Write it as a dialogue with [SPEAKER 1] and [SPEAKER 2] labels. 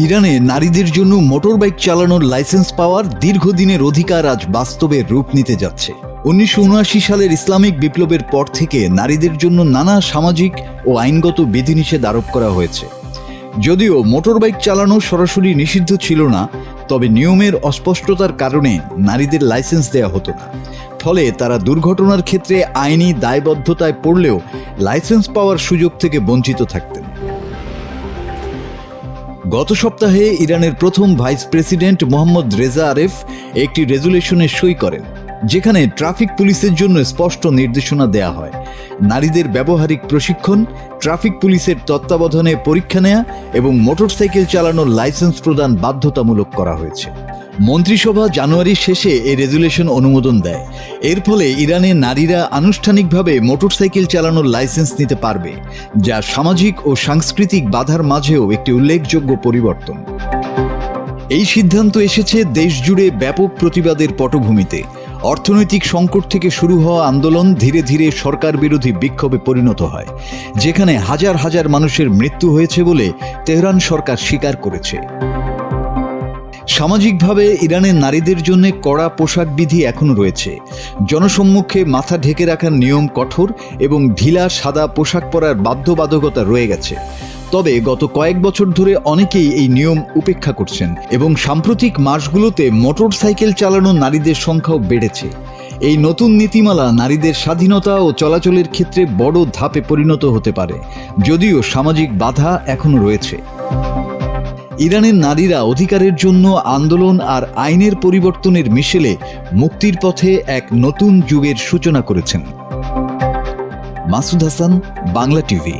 [SPEAKER 1] ইরানে নারীদের জন্য মোটরবাইক চালানোর লাইসেন্স পাওয়ার দীর্ঘদিনের অধিকার আজ বাস্তবে রূপ নিতে যাচ্ছে। 1979 সালের ইসলামিক বিপ্লবের পর থেকে নারীদের জন্য নানা সামাজিক ও আইনগত বিধিনিষেধ আরোপ করা হয়েছে। যদিও মোটরবাইক চালানো সরাসরি নিষিদ্ধ ছিল না, তবে নিয়মের অস্পষ্টতার কারণে নারীদের লাইসেন্স দেওয়া হতো না। ফলে তারা দুর্ঘটনার ক্ষেত্রে আইনি দায়বদ্ধতায় পড়লেও লাইসেন্স পাওয়ার সুযোগ থেকে বঞ্চিত থাকতেন। গত সপ্তাহে ইরানের প্রথম ভাইস প্রেসিডেন্ট মোহাম্মদ রেজা আরেফ একটি রেজুলেশনে সই করেন, যেখানে ট্রাফিক পুলিশের জন্য স্পষ্ট নির্দেশনা দেয়া হয়। নারীদের ব্যবহারিক প্রশিক্ষণ, ট্রাফিক পুলিশের তত্ত্বাবধানে পরীক্ষা নেওয়া এবং মোটরসাইকেল চালানোর লাইসেন্স প্রদান বাধ্যতামূলক করা হয়েছে। মন্ত্রিসভা জানুয়ারির শেষে এই রেজুলেশন অনুমোদন দেয়। এর ফলে ইরানে নারীরা আনুষ্ঠানিকভাবে মোটরসাইকেল চালানোর লাইসেন্স নিতে পারবে, যা সামাজিক ও সাংস্কৃতিক বাধার মাঝেও একটি উল্লেখযোগ্য পরিবর্তন। এই সিদ্ধান্ত এসেছে দেশজুড়ে ব্যাপক প্রতিবাদের পটভূমিতে। অর্থনৈতিক সংকট থেকে শুরু হওয়া আন্দোলন ধীরে ধীরে সরকার বিরোধী বিক্ষোভে পরিণত হয়, যেখানে হাজার হাজার মানুষের মৃত্যু হয়েছে বলে তেহরান সরকার স্বীকার করেছে। সামাজিকভাবে ইরানের নারীদের জন্য কড়া পোশাক বিধি এখনও রয়েছে। জনসম্মুখে মাথা ঢেকে রাখার নিয়ম কঠোর এবং ঢিলা সাদা পোশাক পরার বাধ্যবাধকতা রয়ে গেছে। তবে গত কয়েক বছর ধরে অনেকেই এই নিয়ম উপেক্ষা করছেন এবং সাম্প্রতিক মাসগুলোতে মোটরসাইকেল চালানো নারীদের সংখ্যাও বেড়েছে। এই নতুন নীতিমালা নারীদের স্বাধীনতা ও চলাচলের ক্ষেত্রে বড় ধাপে পরিণত হতে পারে, যদিও সামাজিক বাধা এখনও রয়েছে। ইরানের নারীরা অধিকারের জন্য আন্দোলন আর আইনের পরিবর্তনের মিশেলে মুক্তির পথে এক নতুন যুগের সূচনা করেছেন। মাসুদ হাসান, বাংলা টিভি।